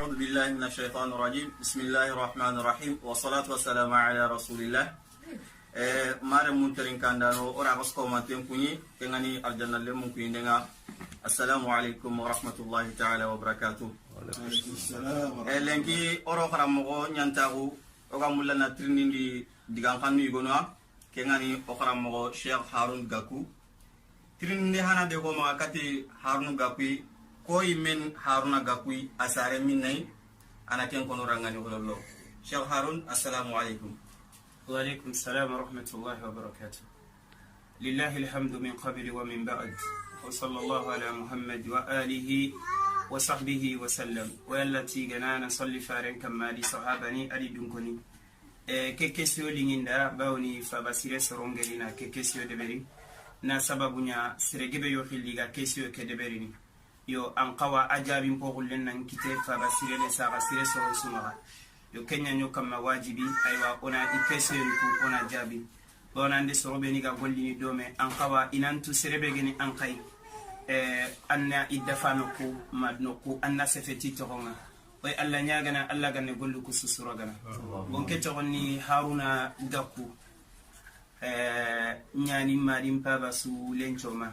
أعوذ بالله من الشيطان الرجيم بسم الله الرحمن الرحيم والصلاة والسلام على رسول الله مارا منترين كاندانو أورا بسكو ماتين كوني كنغاني الجنة لمن كوني السلام عليكم ورحمة الله تعالى وبركاته لنكي أورو خرامو نيانتاغو أورا مولانا ترينين دي ديغان خانو يغنوا كنغاني أخرامو شيخ هارون غاكو ترينين دي هانا ديغو مغاكاتي هارون غاكوي koy men haruna gakui asare minay ana ken kono rangani holollo Sheikh Harun assalamu alaikum wa alaikum assalam wa rahmatullahi wa barakatuh lillahi alhamdu min qabli wa min ba'd wa sallallahu ala muhammad wa alihi wa sahbihi wa sallam wa allati ganana salli faren kamali sahabani ali dunkoni ke kesio linginda bawni fa basire sorongelina ke kesio deberi na sababunya siregebe yo xilliga kesio ke deberini yo an qawa ajabin pogullen nan kite fa basire le sa basire so sumaga yo kenya nyo kama wajibi aywa ona ikese ku ona jabi bona ande so robeni ga gollini dome an qawa inantu serebe geni an kai anna idafano ku madno ku anna sefeti togonga way alla nyagana alla ganne gollu ku susura gana bon ke togoni haruna gakku nyani madim pa basu lenchoma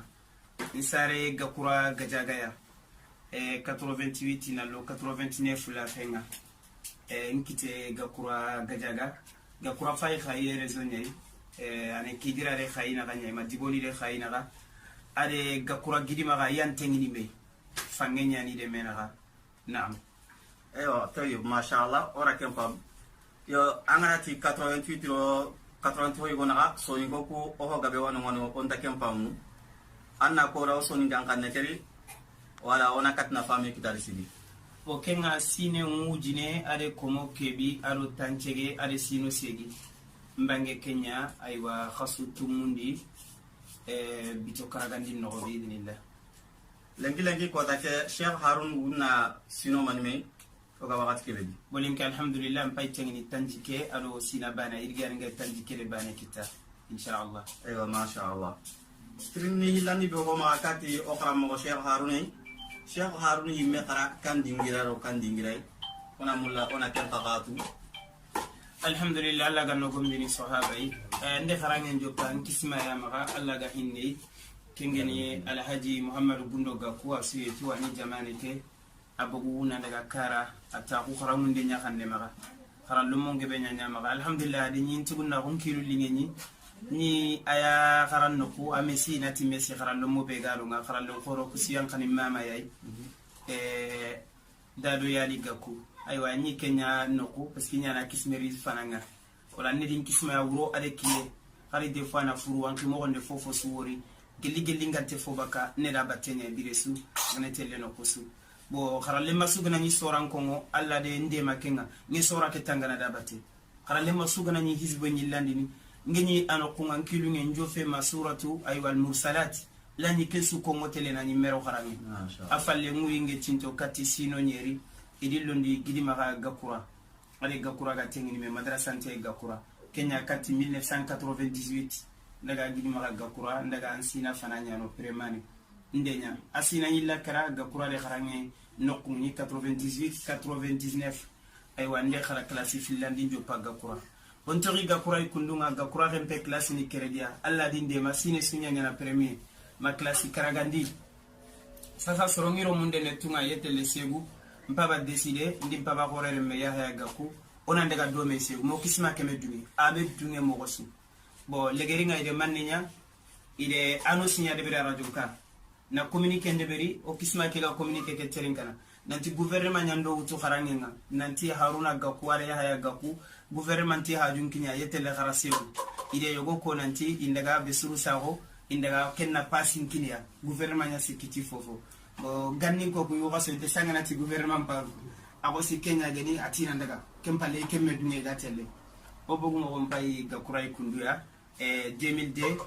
isare gakura gajagaya 88 nalo 89 la fenga nkite gakura gakura fay khaye rezonye ane kidira re khayina ganya madiboli re khayina ga ade gakura gidima ga yantengini be fangenya ni de menaga naam eyo tayyib mashallah ora kempam yo angarati 88 ro 83 gona so ngoku o gabe wano wano on ta kempam anna ko raw soni dankan neteri wala ona katna fami kitari sidi o kenga sine ngujine ade komo kebi aro tanchege ade sino segi mbange kenya aywa khasu tumundi bito karagandi no bi dinillah lengi ko ta ke Sheikh Harun wuna sino manme o ga wakati kebedi bolinka alhamdulillah mpay tengini tanjike ado sina bana irgani nga tanjike le bana kita inshallah aywa mashallah trini hilani be ko ma kati o kram Sheikh Harun Sheikh Harun yimme khara kan dingira ro kan dingirai ona mulla ona ken qaqatu alhamdulillah alla ganno gomdini sahabai ande kharangen joppan kisma ya maga alla ga hinni kengeni alhaji muhammad bundo gaku asiye tuwani jamanete abugu na daga kara ataku kharamunde nyakhande maga kharan lumonge be nyanya maga alhamdulillah di nyin tibunna hon kilu lingeni ni aya kharan noku amesi nati mesi kharan lumo be galu nga kharan lu khoro kusiyan khanim mama yai dado yali gaku aywa ni kenya noku parce que nyana kismeri fananga wala ni din kisma ya wuro ade kiye khari de fana furu wanki mo gonde fofo suwori geli ngante fo baka ne da batene biresu ngane telle noku su bo kharalle masugana ni soran kongo alla de ndema kenga ni sora ke tangana da batte kharalle masugana ni hizbo ni landini ngeni ano kunga nkilu nge njofe masuratu aywal mursalat lani kesu kongo tele na nimero kharami afalle nguyi nge tinto kati sino nyeri idilondi gidima ga gakura ale gakura ga tengini me madrasa nte gakura kenya kati 1998 ndaga gidima ga gakura ndaga ansina fananya no premani ndenya asina yilla kara gakura de kharange nokuni 98 99 aywa nde khara classe finlandi njopa gakura on tori gakura ikundunga gakura rempe classe ni keredia alla dinde masine sunya na premier ma classe karagandi sasa sorongiro munde netunga yete lesegu mpaba décider ndi mpaba horere me ya gaku ona ndega do me segu mo kisma keme dungi abe dungi mo gosu bo legeringa ide manninya ide ano sinya de bira radulka na communiquer ndeberi o kisma ke ga communiquer ke terinkana nanti gouvernement nyando wutu kharangenga nanti haruna gaku wala ya gaku gouvernement ti hajun kinya yetele kharasewu ide yogo ko nanti indaga besuru sago indaga kenna passing kinya gouvernement nya sikiti fofo bo ganni ko bu waso de sangana ti gouvernement pa abo si kenya gani atina ndaga kempale kemme dunye gatelle o bogu mo mbay gakuray kunduya 2002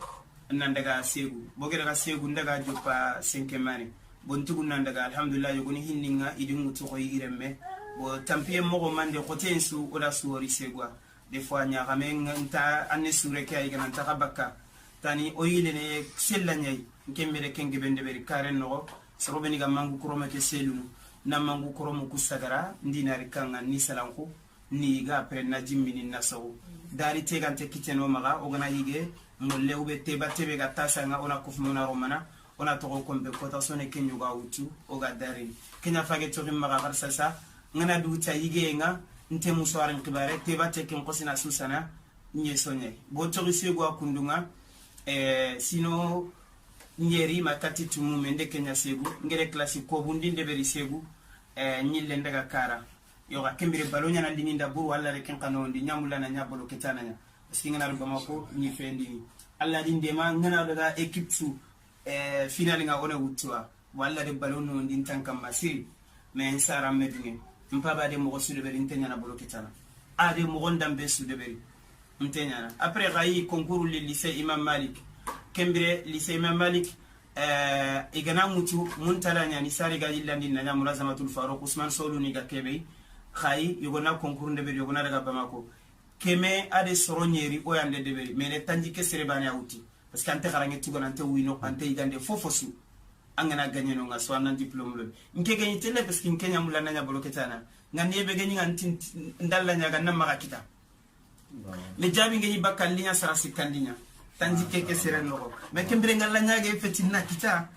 nandaga segu bogere segu ndaga jopa 5 mani bontugu nandaga alhamdulillah yogoni hinninga idungu to ko yiremme bo tampiye mogo mande khotensu oda suwori segwa des fois nya kamenga nta anne sure ke ay gananta kabaka tani oyile ne sella nyai kembere kenge bende beri karen no sorobeni ga mangu kroma ke selunu na mangu koromu kusagara ndinari kanga ni salanko ni ga après na jimmini nasaw dari tegante kiteno maga ogana yige molle ube teba tebe ga tasanga ona kufmona romana ona to kombe kota sone kenyu ga utu oga dari kenya fage to maga garsa sa ngana du ta yige nga nte muswarin kibare teba tekin kosina susana nye sonye bo to risego akundunga sino nyeri makati tumu mende kenya segu ngere klasi ko bundi ndeberi segu nyille ndaga kara yoga kembere balonya na lininda buru wala reken kanondi nyamula na nyabolo ketana nya parce que ngana bamako ni fendi alla dinde ma ngana daga équipe su final nga ona wutwa wala de balono ndin tankam masiri mais sara medunge mpaba de mo su de beri ntenya na bolo ketana ade mo gondambe su de beri ntenya na après gai concours le lycée Imam Malik kembere lycée Imam Malik igana mutu muntala nyani sari ga yillandi na nya mulazamatul faruq Usman Solu ni ga kebe khay yogona concours de be yogona daga bamako keme ade soronyeri o yande de be mele tanji ke serebani awuti parce que ante garange tugona ante wino ante igande fofosu angana gagné no nga so nan diplôme le nke gagné tele parce que kenya mulana nya boloketana ngani be gagné ngantin ndalla nya ga namaka kita le jabi ngani bakal linya sara sikandinya tanji keke seren loko mais kembere ngalla nyaage feti na kita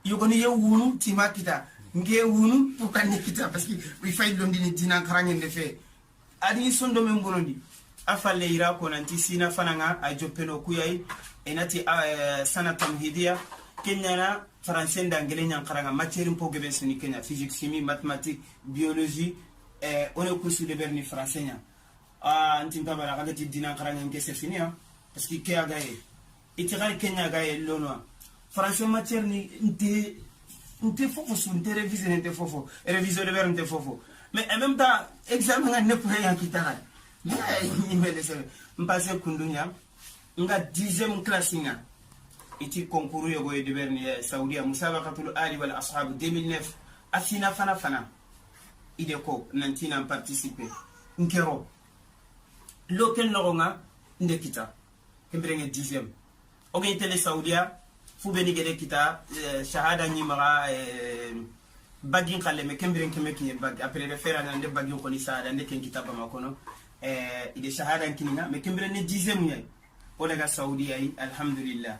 yogoni ye wunu tima kita nge wunu pour kan kita parce que wi fay londi ni dina karange ndefe adi sondo men bonondi afalle ira ko nanti sina fananga a jopeno kuyai enati sana tamhidia kenyana français d'anglais nyan karanga matière mpo gebe suni kenya physique chimie mathématiques biologie on est cours de berni français nya anti mpaba la ti dina karanga ngese finia parce que kaya gaye itiral kenya gaye lono français matière ni nte fofo su nte réviser nte fofo réviser de ver nte fofo mais en même temps examen nga ne pour yan kitara ni mele se mpasse kundunya nga 10e classe nga iti concours yogo de berni Saoudia musabaqatul ali wal ashab 2009 afina fana ide ko nantina participer nkero loken nogonga ndekita kembere 10e oge tele Saoudia fu beni gede kita shahada ni maga bagin khalle me kembere keme ki bag après refera nande bagin ko ni saada ndeken kitaba makono ide shahada kinina me kembere ne 10e nyai o daga Saoudia yi alhamdulillah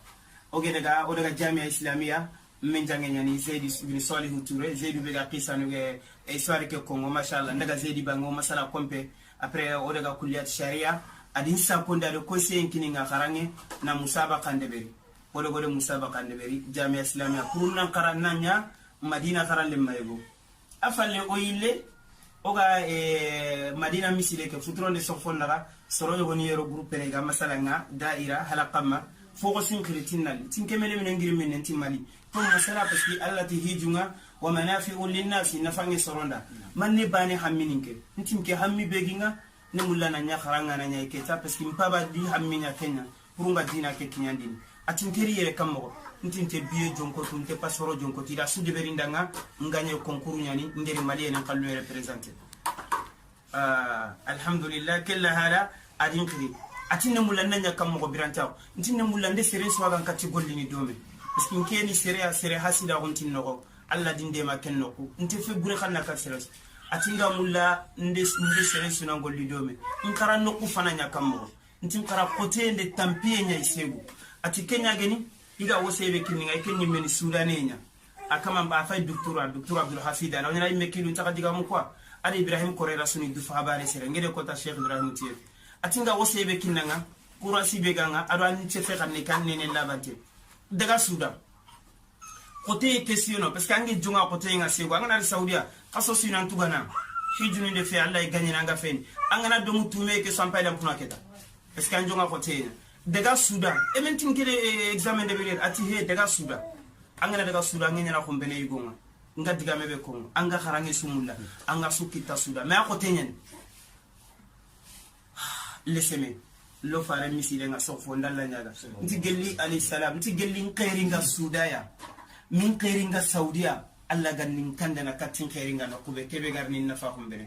oge daga o daga jamia islamia men jangenya ni Zaidi bin Salih Touré Zaidi be ga qisanu ge histoire ke Congo machallah daga Zaidi bango masala kompe après o daga kulliyat sharia adin sa konda de ko sen kininga karange na musabaqa ndeberi wala gode musabaqa ndeberi jamia islamia kuruna karananya madina karalle mayego afalle oyile oga madina misile ke futronde sofondaga soro yogoni yero groupe rega masala nga daira halaqama fogo sin kritinal tinkemele men ngiri men timali pour masala parce que Allah ti hijunga wa manafi'u linnas nafange soronda manne bani hammininke ntimke hammi beginga ne mulana nya kharanga na nya iketa parce que mpaba di hamminya kenya purunga dina ke kinyandini atinkeri yere kammo ntinte biye jonko tunte pasoro jonko tira su de berindanga nganye concours nyani nderi mali en kallu représenter alhamdulillah kella hala adinkri atinne mulanna nya kammo birantaw ntinne mulande sere swaga kati gollini dome parce que nkeni sere hasida gontin no alla dinde ma kenno ko nte fe bure xanna ka sere atinga mulla nde sere suna golli dome nkara no ku fana nya kammo ntin kara côté de tampie nya isegu ati kenya geni iga wosebe kininga kenni meni sudane nya akama ba fay docteur Abdul Hafid ala nya imme kilu taka diga mu kwa ali Ibrahim Korera suni du fa bare sere ngede ko ta Cheikh Ibrahim Tief atinga wosebe kinanga kurasi beganga ado an chefe kanne kanne ne labante daga Sudan côté question parce que angi junga côté nga sego ngana Saudia kaso sunan tugana hijuni de fe Allah gagné nga fen angana do mutume ke sampai lam kuna keta parce que anjonga côté daga Sudan e men tinkere examen de bilir ati he daga Sudan angana daga Sudan ngene na khombene yigonga nga diga mebe ko anga kharange sumulla anga sukita Sudan mais côté nyen leseme lo fare misile nga sofo ndalla nyaga nti gelli alayhi salam nti gelli khairinga Sudaya min khairinga Saudia alla gannin kandana katin khairinga na kube kebe garni na fa khombene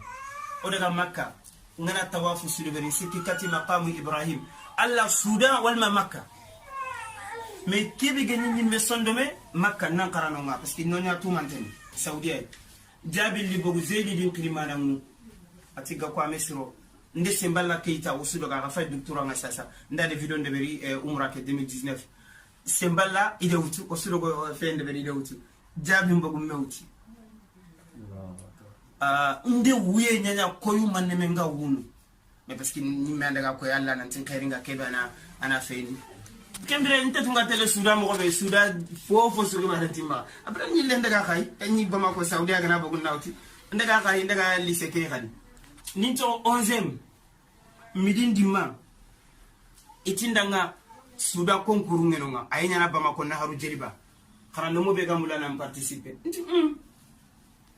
o daga Makka ngana tawafu suluberi sikki kati maqamu Ibrahim alla Sudan wal Makka mais kebe ganin ni me sondome Makka nan karano nga parce que nonya tu manteni Saudia jabi li bogu zeli din klimana mu atiga ko amesiro nde semballa keita usudo ga fa docteur nga sasa ndade video de beri umra ke 2019 semballa ide wutu usudo go fe de beri ide wutu jabi bogu mewti nde wuye nyanya koyu manne menga wunu mais parce que ni mendaga ko yalla nan tin kayringa kebana ana feini kembere nte tunga tele suda mo be suda fofo suga ma timma après ni le ndaga khay ni bama ko saudi aga na bogu nawti ndaga khay ndaga lycée ke khani ni to 11e midin dimma itindanga suda concours ngenonga ayenya na bama ko na haru jeriba khara no mo be gamula na participer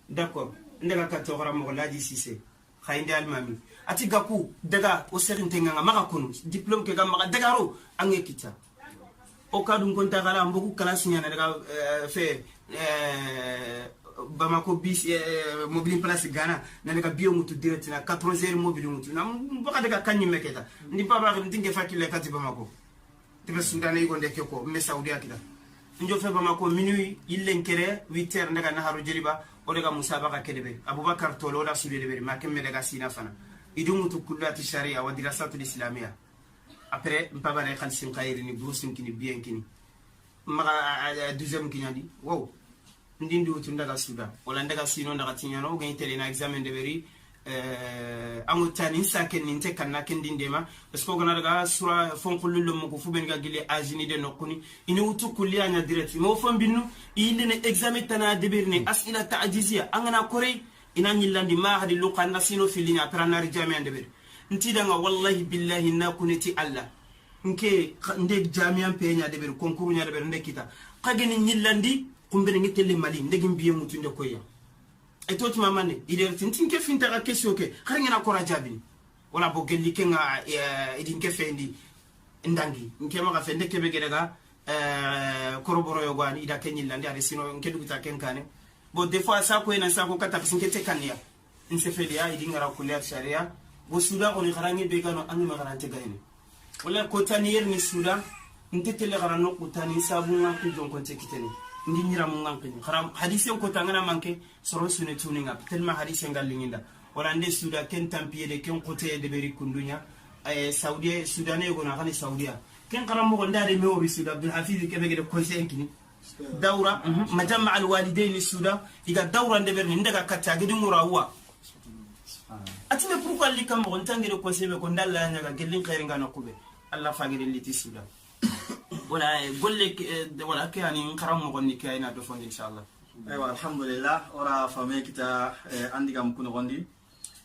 d'accord ndaga ka to khara mo laji cissé khayndi almami ati gaku daga o serinte nga maka kunu diplôme ke gamma daga ro ange kita o kadum konta kala mboku kala sinya daga fe Bamako bis mobile place Ghana na daga bio mutu direct na 4h mobile mutu na mbaka daga kanyi meketa ndi baba ko ndinge fakile kati Bamako tibe Sudan ay gonde keko me Saudi akida njo fe Bamako minuit illenkere 8h daga na haru jeliba o daga musabaka kedebe Abubakar tolo da sudede be ma kemme daga sina fana idu mutu kullati sharia wa dirasatul islamia après mpaba re khalsin khayri ni brusin kini bien kini maka 12e kinyadi wow ndindi wutu ndaga suda wala ndaga sino ndaga tinyano ga tele na examen de beri amu tani saken ni te kanna ken dindema parce que gona daga sura fonkullu mo ko fu ben ga gile ajini de nokuni ini wutu kulliya nya direct mo fon binu inde ne examen tana de beri ne asila ta'jizia angana kore ina nyillandi ma hadi luqan nasino filinya pranar jami'an de beri ntidanga wallahi billahi na kuniti alla nke nde jami'an penya de beri concours nya de beri ndekita kageni nyillandi kumbere ngitele mali ndegi mbiye mutu nde koya eto tuma mane ide tintin ke finta ka question ke khangena ko rajabi wala bo gelli ke nga idin ke fendi ndangi nke ma ka fende ke be gedega koroboro yo gwani ida kenyilla ndi ade sino nke duguta ken kane bo des fois sa ko ena sa ko kata fisinke te kanya inse fedia idin ngara kuliya sharia bo suda ko ni kharangi be gano angi ma garante gayne wala ko taniyer ni suda ntete le garano ko tani sabu nga ko jonko te kiteni ndi nyira mu ngankini kharam hadise ko tangana manke soro sune tuninga tellement hadise ngalinginda wala nde suda ken tampiye de ken kote de beri kundunya saudi sudane go na khani saudia ken kharam mo ndade me obi suda abdul hafiz ke bege de conseil kini dawra majamma al walidain suda iga dawra nde berni ndaga katta gidi murawa atime pourquoi likam mo ntangere conseil ko ndalla nyaga gelin khairinga no kube allah fagire liti suda wala golle wala kani karam mo gonni kayna do fond inshallah aywa alhamdulillah ora fame kita andigam kuno gondi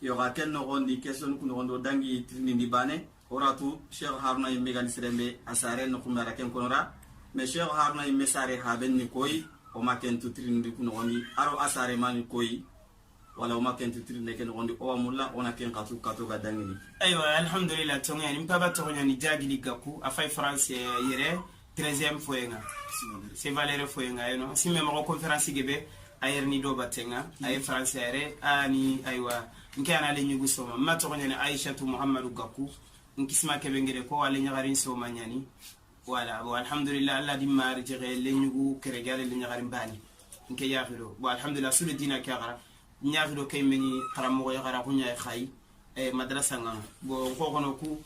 yo ga ken no gondi question kuno gondo dangi trini ndi bane ora tu cheikh haruna yimbe gal sirembe asare no kumara ken konora mais cheikh haruna yimbe sare haben ni koy o maken tu trini ndi kuno gondi aro asare mani koy wala o maken tu trini ken gondi o amulla ona ken katu ga dangi aywa alhamdulillah tonga ni mpaba tonga ni jagi ligaku afay france yere 13e foyenga c'est Valérie foyenga eno si même conférence gebe ayer ni do batenga ay français are ani aywa nkana le nyugo soma mato nyane Aisha tu Muhammadu Gaku nkisma kebe ngere ko wala nyagarin soma nyani wala wa alhamdulillah Allah di mar jere le nyugo kere gale le nyagarin bani nke yafido wa alhamdulillah sulu dina kagara nyafido kay meni karamo yagara ko nyaay khay madrasa nga bo ko kono ku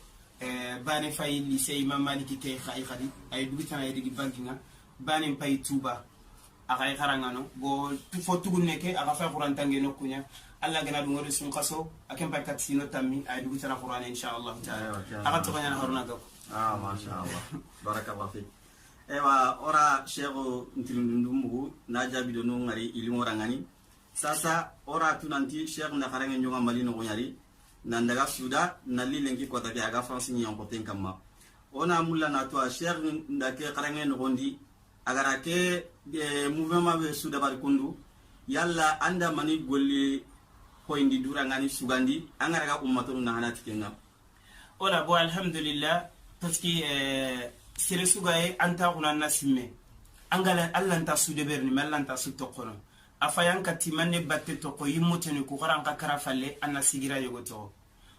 bani fay lycée Imam Maliki kay khay khadi ay dugitana ay digi bankinga bani pay Touba akay kharangano go tu fo tuguneke aka fa Qur'an tange no kunya alla gana du ngori sun qaso akem pa kat sino tammi ay dugitana Qur'an inshallah ta'ala aka to kanya haruna go ma sha Allah barakallahu fik ewa ora shego ntilundumugo na jabi do no ngari ilimo rangani sasa ora tunanti sheikh na kharange nyonga malino ko nyari nandaga suda nali lenki kota ke aga france ni yanko tenkama ona mulla na to sheikh ndake kharange no gondi agara ke mouvement be suda bar kundu yalla anda mani golli ko indi durangani sugandi angara ga ummato na hanati kenga ola bo alhamdulillah parce que sere sugaye anta kuna nasimme angala allah nta sude berni mellanta su tokono afayan kati manne batte to ko yimoteni ko garanka karafalle anna sigira yogoto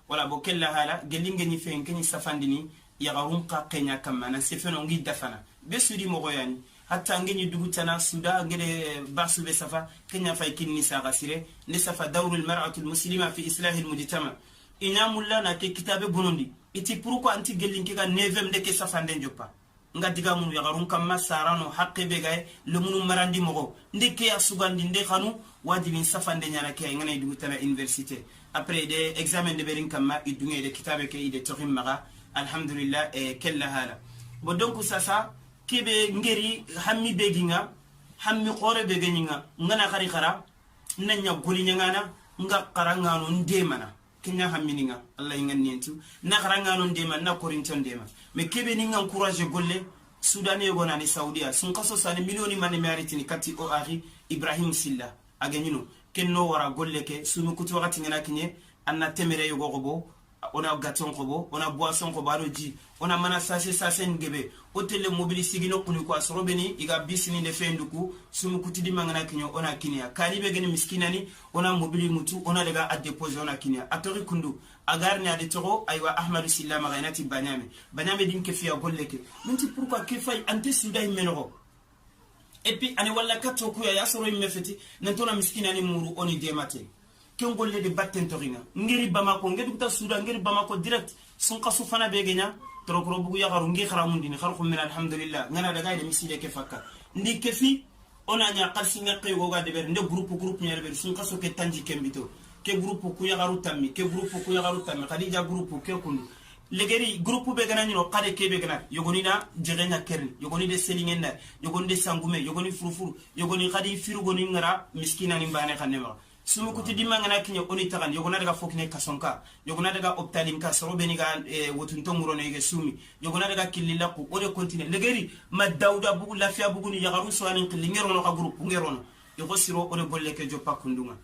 wala bo kella hala gelinge ni fen keni safandini ya garum ka kenya kamana sefeno ngi dafana be sudi mo goyani hatta ngeni dugutana suda ngede basu be safa kenya fay kinni saga sire ne safa dawrul mar'atul muslima fi islahil mujtama ina mulla na ke kitabe bonondi iti pourquoi anti gelinki ga 9e de ke safa nden joppa nga diga munu ya garun kamma sarano haqqe be gay le munu marandi mogo ndeke ya sugandi nde khanu wajibin safa nden nyana ke ngana dugutana université après des examens de berin kamma idunge de kitabe ke ide tohim maga alhamdulillah e kella hala bo donc sasa kebe ngeri hammi beginga hammi qore beginga ngana khari khara nanya goli nyangana nga qarangano ndemana kenya hammininga allah ingannientu na qarangano ndema na korinton ndema me kebe ninga encourager golle soudan e gona ni saudia sun kaso sani milioni mane meritini kati o ari ibrahim silla agenyino kenno wara golle ke sunu kutu wakati ngana kinye anna temere yogo gobo ona gaton kobo ona boisson ko baro ji ona mana sase ngebe hôtel mobile sigino kunu ko asrobeni iga bisini de fenduku sumu kutidi mangana kinyo ona kinya kalibe gene miskinani ona mobile mutu ona daga a déposer ona kinya atori kundu agarni ade toro aywa ahmadu silla magainati banyame din ke fiya golleke minti pourquoi ke fay ante suday menoro et puis ani walla katto ku ya soro mefeti nantona miskinani muru oni demate ken golle de batten torina ngiri bamako ngedu ta suda ngiri bamako direct sun qasu fana be genya trokro bugu ya garu ngi kharamundi ni kharqum min alhamdulillah ngana daga de miside ke fakka ndi kefi ona nya qalsi ngaqe go ga de ber nde groupe nyere ber sun qasu ke tanji kembito ke groupe ku ya garu tammi ke groupe ku ya garu tammi khadija groupe ke kundu legeri groupe be gana nyino qade ke be gana yogoni na jerenga kerni yogoni de selingenda yogoni de sangume yogoni furufuru yogoni khadi firu goni ngara miskina ni bane khanema sumu kuti dimanga na kinyo oni tagan yogona daga fokne kasonka yogona daga optalim ka sorobeni ga wotunto murono yege sumi yogona daga kilila ku ode continue legeri ma dauda bugu lafia bugu ni yagaru soanin kilingero no ka groupe ngerono yogo siro ode bolle ke joppa kundunga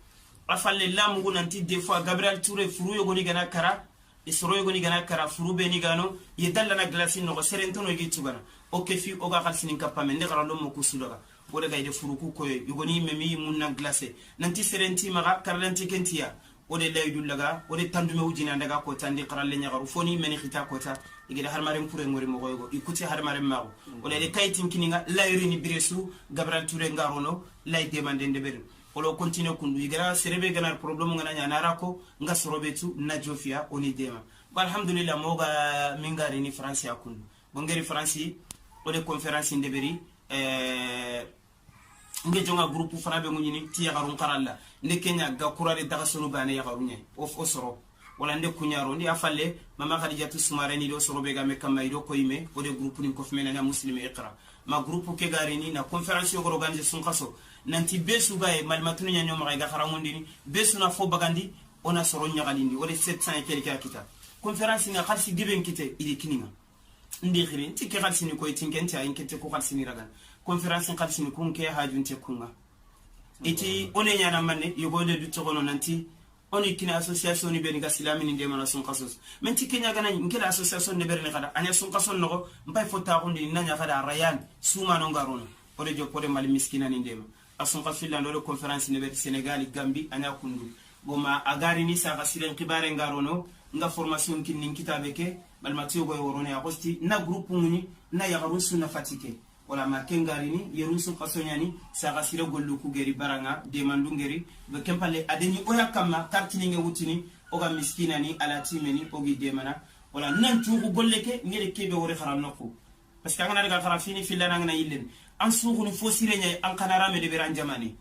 afalle lamu nanti des fois Gabriel Touré furu yogoni gana kara isoro yogoni gana kara furu beni gano yedalla na glaci no serentono yegi tugana o kefi o ga khalsinin kapame ne garalo mo kusudaga ode gayde furuku koy yogoni memi munna glacé nanti serenti maga karlanti kentia ode laydu laga ode tandume wujina daga ko tandi qaralle nyagaru foni meni khita kota igida harmaren pure ngori mo goygo ikuti harmaren mago ode de kaytin kininga layrini biresu Gabriel Touré ngarono lay demande ndeberin olo continue kundu igara serebe ganar problème ngana nyanara ko nga sorobetu na jofia oni dema alhamdulillah moga mingari ni france ya kundu bongeri france ode conférence ndeberi nge jonga groupe fana be ngunyini ti yagarun qaralla ne kenya ga kurare daga sunu bane yagarunye of osoro wala nde kunyaro ndi afalle mama khadijatu sumareni do soro be ga me kamaydo koyime ode groupe ni ko fmena na muslimi iqra ma groupe ke garini na conférence yo organiser sun kaso nanti besu gae malmatunu nya nyoma ga kharamundini besu na fo bagandi ona soro nyagalindi ode 700 et quelque kita conférence nga khalsi giben kite idi kininga ndi khiri ti ke khalsi ni ko tinkenti ay kete ko khalsi ni ragan conférence khalsi ni kun ke hajunte kunga iti one nyana manne yogode du togono nanti oni kina association ni beni ga silamini de mana sun qasos menti kenya gana ngila association ne berni kada anya sun qason no mbay fota ko ndi nanya kada rayan suma no ngarono ode jopode mal miskina ni ndema asun qafilla ndo conférence ne ber Sénégal Gambie anya kundu goma agari ni sa gasilen kibare ngarono nga formation kin nin kitabe ke bal matiyo go worone agosti na groupe muni na yagaru sunna fatike wala ma kengarini yerun sun qasonyani sa gasire gollu ku geri baranga de mandungeri be kempale adeni oya kama kartini nge wutini oga miskina ni alati meni ogi de mana wala nan tuugu golleke ngere kebe wore kharam nako parce que ngana daga khara fini filana ngana yillen an suugu ni fosire nyay an kanarame de beran jamani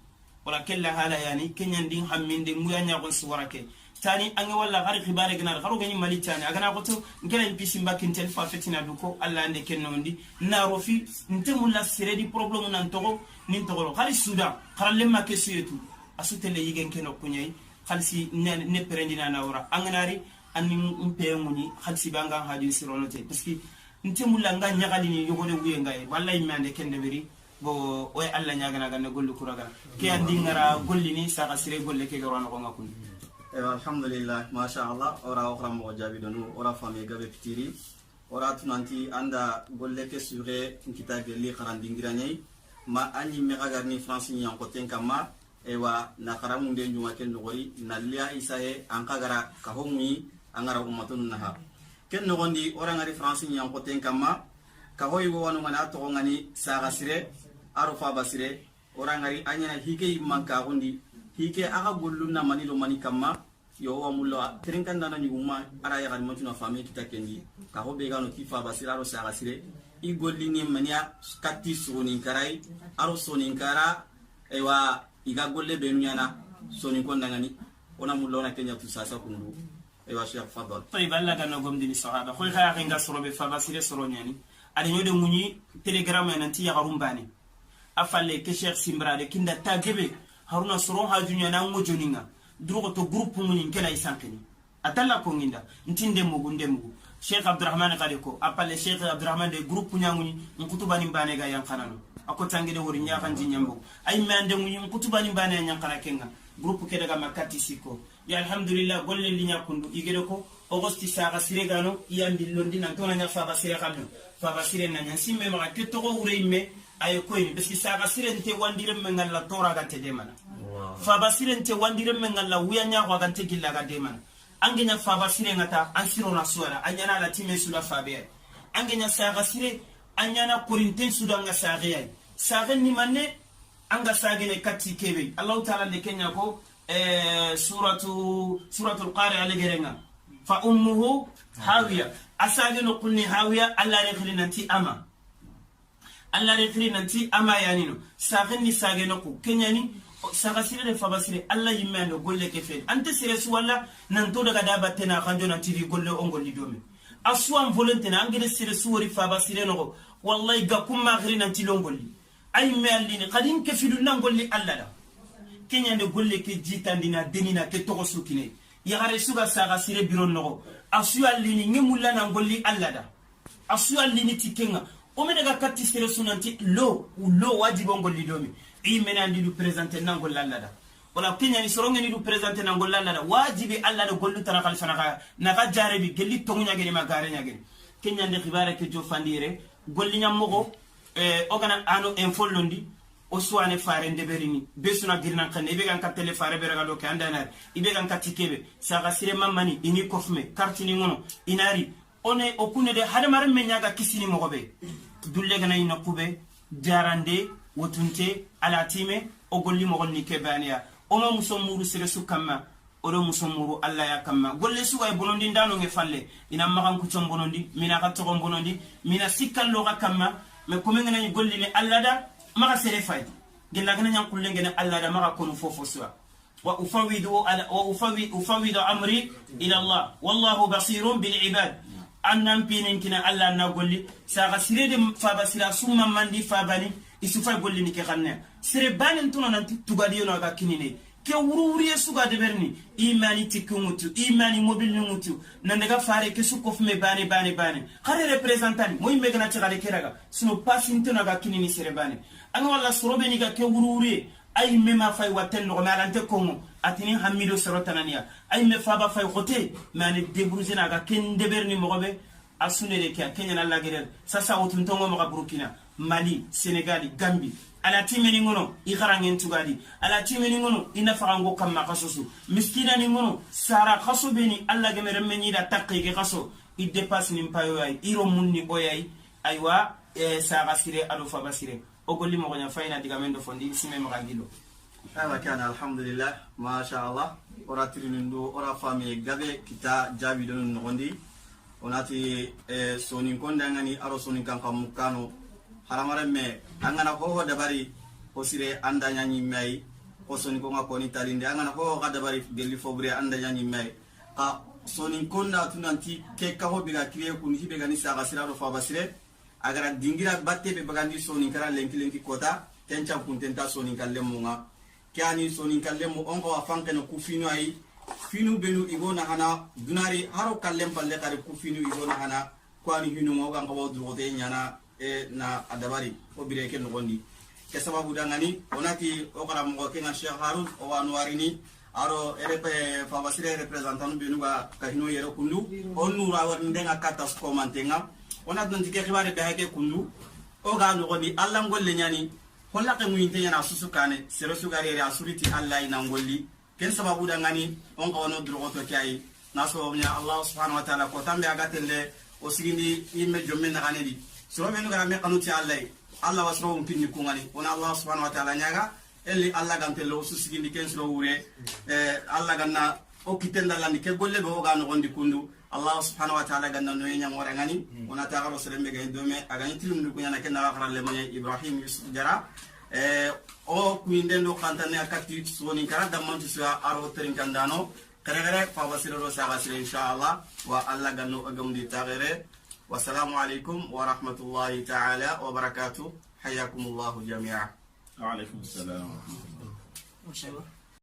wala kella hala yani kenyan din hamminde muya nyagon suwarake tani ange wala gari khibare gnar garu gani mali tani agana goto ngela impisi mbakin tel fa fetina duko alla ande kennondi na rofi ntemulla seredi problème nan togo nin togo khali suda kharalle ma kesuyetu asutele yigen keno kunyai khalsi ne perendina na wora anganari anni mpe muni khalsi banga hadi sironote parce que ntemulla nga nyagali ni yogode wuye ngai wallahi mande kende beri bo o alla nyagana ganne gollu kuraga ke andi ngara gollini sa gasire golle ke garano ko ngakuni alhamdulillah masha Allah ora okra mo jabi donu ora fami gabe pitiri ora tunanti anda golle ke sure kitabe li kharandingirani ma anyi me agarni france ni en côté kama ewa na kharamu de njuma ken nogori na liya isae ankagara ka hommi angara ummatun naha ken nogondi ora ngari france ni en côté kama ka hoygo wonu mana to ngani saga sire aro fa basire orangari anyana hike manka gondi hike aga golluna mani do mani kamma yo wa mulla trinkan dana ni umma ara ya galmo tuna fami kita kendi ka hobe gano ti fa basire aro sa gasire I golli ni mania katti soni karai aro soni kara ewa iga golle benyana soni kondangani ona mulla ona kenya tu sasa kundu ewa Cheikh Fadal طيب الله كان نقوم دين الصحابه خوي خا خنغا سروبي فباسير سرونياني ادي نودو موني تيليجرام انتي يا غرومباني afalle ke Cheikh Simbra de kinda tagebe haruna soro ha junya na ngojoninga drogo to groupe mun kela isankini atalla ko nginda ntinde mugu Cheikh Abdurrahman Kadeko apalle Cheikh Abdurrahman de groupe nyanguni nkutubani mbane ga yankanano ako tangede wori nyakan jinyambo ay mande muni nkutubani mbane nyankana kenga groupe ke daga makati siko ya alhamdulillah golle linya kundu igede ko augusti saga siregano yandi londi nan tona nya fa basire kamno fa basire nan simme ma ke to ko wure ay koyni beski saga sirente wandire mengal la tora ga te demana fa basirente wandire mengal la wiya nya ko ga te gilla ga demana angenya fa basire ngata ansiro na suara anyana la time sula fabe angenya saga sire anyana korinten sudanga saga ni manne anga saga ne katti kebe allah taala de kenya ko suratul qari ala gerenga fa ummuhu hawiya asaga no kunni hawiya allah rekhinanti ama Allah refri nanti ama yanino sagani sageno ko kenyani sagasire de fabasire Allah yimando golle ke fe ante sire su wala nan to daga dabatte na kanjo nan tv golle ongolli domi aswan volonté na angere sire su wori fabasire no wallahi gakum magri nanti longolli ay melini kadin ke filu nan golli Allah da kenyande golle ke jitandina denina ke to sukine ya gare suga sagasire biron no asu allini ngemulla nan golli Allah da asu allini tikenga o me daga katti sere sunanti lo wajibo ngolli domi e menandi du présenter nangol lallada wala kenya ni soronge ni du présenter nangol lallada wajibi alla do gollu tan khalifa naka jarebi gelli tongunya geni magare nyageni kenya de khibare ke jo fandire golli nyammo o gana ano infollondi o suwane fare ndeberini besuna girnan khane be gan katele fare be ragado ke andana ibe gan katikebe saga sire mamani ini kofme kartini ngono inari one okune de hadamare menyaga kisini mogobe dulle gana ina kube jarande wotunte alatime o golli mo gonni kebaniya o ma musomuru sere sukamma o do musomuru alla ya kamma golle suga e bonondi ndano nge falle ina magan ku tombonondi mina ka togon bonondi mina sikallo ga kamma me ko mengana ni golli ne alla da maga sere fay gella gana nyam kulle ngene alla da maga kono fofo suwa wa ufawidu amri ila Allah wallahu basirun bil ibad annam pinin kina alla na golli saga sirede faba sira summa mandi fabani isufa golli ni ke xanne sire banen tuno nan tugadi no ga kinine ke wuri suga de berni imani tikumutu imani mobil numutu nan daga fare ke su kofme bane xare representant moy megana ci xare keraga suno pasinte no ga kinini sire bane anga wala sorobe ni ga ke wuri ay mema fay waten no malante kongo atini hamido serotanania ay me faba fay khote mani debruzina ga ken deberni mogobe asune de kenya na lagerel sasa wotun tongo mo Burkina Mali Senegal Gambie ala timeni ngono I garangen tugadi ala timeni ngono ina farango kamma kasosu miskina ni ngono sara khaso beni alla gemere menyi da takki ge khaso I dépasse ni mpayo ay iro munni boyay aywa sara sire alo fa basire ogolli mo gonya fayna digamendo fondi sime magangilo ala kana alhamdulillah ma sha Allah ora tirinundo ora fami gabe kita jabi don ngondi onati soni kondangani aro soni kanka mukano haramare me angana ho dabari osire andanya nyi mai osoni ko ngako ni talinde angana ho dabari gelli fobre andanya nyi mai ka soni konda tunanti ke ka ho biga kriye kun hibe gani saga siraro fa basire agara dingira batte be bagandi soni kara lenki kota tencha kuntenta soni kallemunga kyani soni kallemu onko afanke no kufinu ai finu benu igona hana dunari haro kallem palle kare kufinu igona hana kwani hinu mo ga ngabo drote nyana na adabari o bireke no gondi ke sababu dangani onati o kala mo ke na Cheikh Harun o wanwarini aro RP fabasire representant benu ga kahino yero kundu onu rawar ndenga katas komantenga ona don tike khibare be hake kundu o ga no gondi Allah ngolle nyani holla ke muyinte yana susukane sero sugare ya suriti Allah ina ngolli ken sababu dangani on ko no drogoto kay naso nya Allah subhanahu wa ta'ala ko tambe agatelle o sigindi imme jomme na ganedi so men ngara me kanuti Allah Allah wasro pinni kungani ona Allah subhanahu wa ta'ala nyaga elli Allah gante lo susigindi kensro wure Allah ganna o kitenda landi ke golle be o ga no gondi kundu Allah subhanahu wa ta'ala ganna no nyam warangani ona ta garo serembe ga dome aga ntilim ni kunyana ken na khara le moye Ibrahim Yusuf Jara o kuinde no kantane akati soni kara damantu sa aro terin kandano kare fa wasiro sa wasiro inshallah wa Allah ganno agamdi tagere wassalamu alaikum wa rahmatullahi ta'ala wa barakatuh حياكم الله جميعا. وعليكم السلام. ما شاء الله.